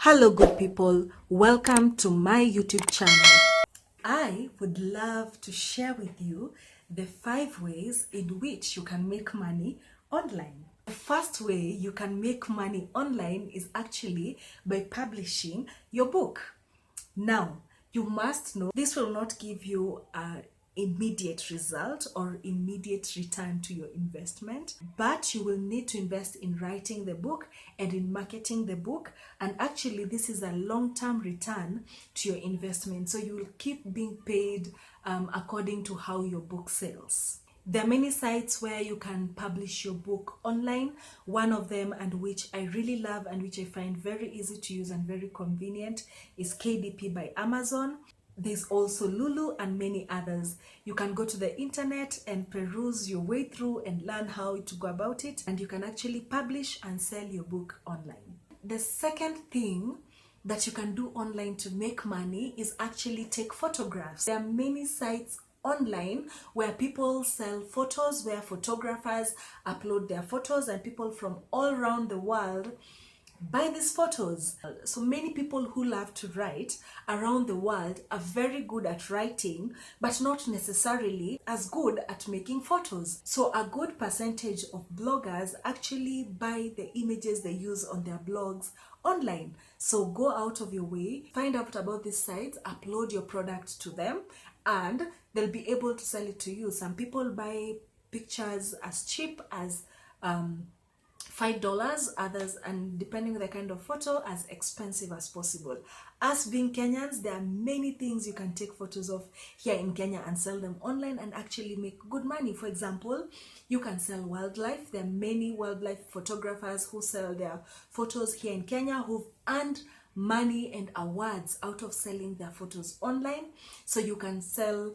Hello, good people. Welcome to my YouTube channel. I would love to share with you the 5 ways in which you can make money online. The first way you can make money online is actually by publishing your book. Now, you must know this will not give you a immediate result or immediate return to your investment, but you will need to invest in writing the book and in marketing the book, and actually this is a long-term return to your investment, so you will keep being paid according to how your book sells. There are many sites where you can publish your book online. One of them, and which I really love and which I find very easy to use and very convenient, is KDP by Amazon. There's also Lulu and many others. You can go to the internet and peruse your way through and learn how to go about it, and you can actually publish and sell your book online. The second thing that you can do online to make money is actually take photographs. There are many sites online where people sell photos, where photographers upload their photos, and people from all around the world buy these photos. So many people who love to write around the world are very good at writing, but not necessarily as good at making photos. So a good percentage of bloggers actually buy the images they use on their blogs online. So go out of your way, find out about these sites, upload your product to them, and they'll be able to sell it to you. Some people buy pictures as cheap as $5, others, and depending on the kind of photo, as expensive as possible. Us being Kenyans, there are many things you can take photos of here in Kenya and sell them online and actually make good money. For example, you can sell wildlife. There are many wildlife photographers who sell their photos here in Kenya who've earned money and awards out of selling their photos online. So you can sell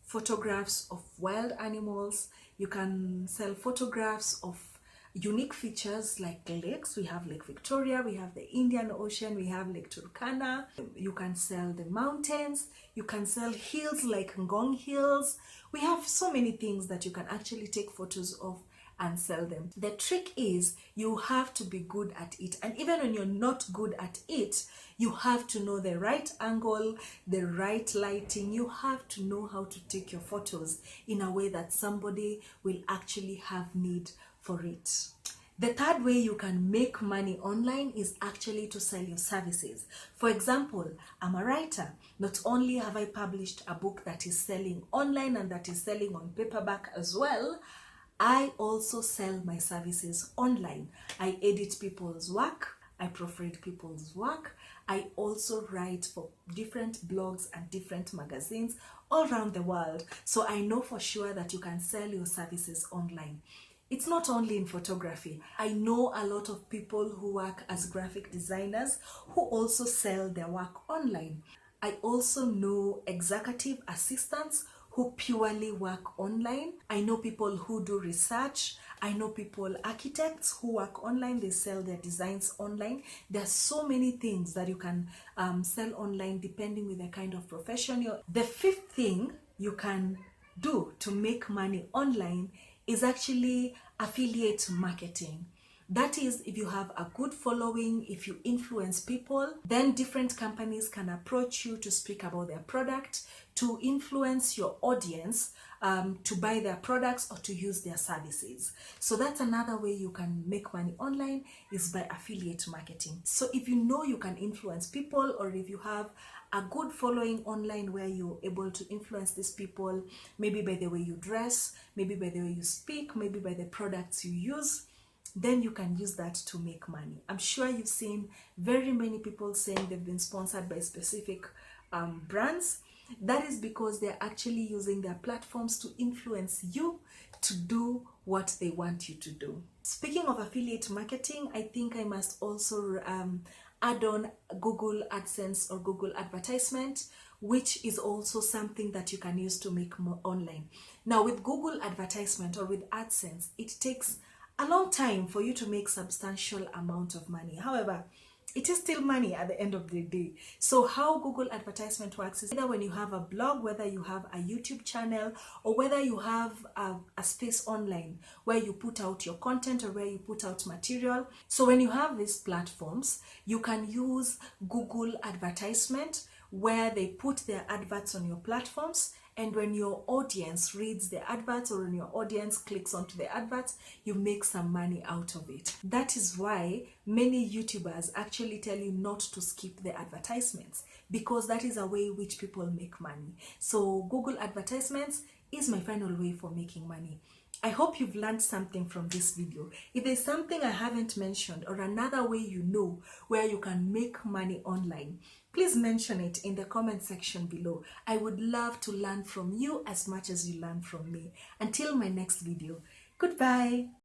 photographs of wild animals. You can sell photographs of unique features like lakes. We have Lake Victoria, we have the Indian Ocean, we have Lake Turkana. You can sell the mountains, you can sell hills like Ngong Hills. We have so many things that you can actually take photos of and sell them. The trick is you have to be good at it, and even when you're not good at it, you have to know the right angle, the right lighting. You have to know how to take your photos in a way that somebody will actually have need for it. The third way you can make money online is actually to sell your services. For example, I'm a writer. Not only have I published a book that is selling online and that is selling on paperback as well, I also sell my services online. I edit people's work, I proofread people's work. I also write for different blogs and different magazines all around the world. So I know for sure that you can sell your services online. It's not only in photography. I know a lot of people who work as graphic designers who also sell their work online. I also know executive assistants who purely work online. I know people who do research. I know people, architects who work online, they sell their designs online. There are so many things that you can sell online depending with the kind of profession you're. The fifth thing you can do to make money online is actually affiliate marketing. That is, if you have a good following, if you influence people, then different companies can approach you to speak about their product, to influence your audience to buy their products or to use their services. So that's another way you can make money online, is by affiliate marketing. So if you know you can influence people, or if you have a good following online where you're able to influence these people, maybe by the way you dress, maybe by the way you speak, maybe by the products you use, then you can use that to make money. I'm sure you've seen very many people saying they've been sponsored by specific brands. That is because they're actually using their platforms to influence you to do what they want you to do. Speaking of affiliate marketing, I think I must also add on Google Adsense or Google advertisement, which is also something that you can use to make more online. Now with Google advertisement or with AdSense, it takes a long time for you to make substantial amount of money. However, it is still money at the end of the day. So how Google advertisement works is either when you have a blog, whether you have a YouTube channel, or whether you have a space online where you put out your content or where you put out material. So when you have these platforms, you can use Google advertisement where they put their adverts on your platforms, and when your audience reads the adverts or when your audience clicks onto the adverts, you make some money out of it. That is why many YouTubers actually tell you not to skip the advertisements, because that is a way which people make money. So Google advertisements is my final way for making money. I hope you've learned something from this video. If there's something I haven't mentioned or another way you know where you can make money online, please mention it in the comment section below. I would love to learn from you as much as you learn from me. Until my next video, goodbye.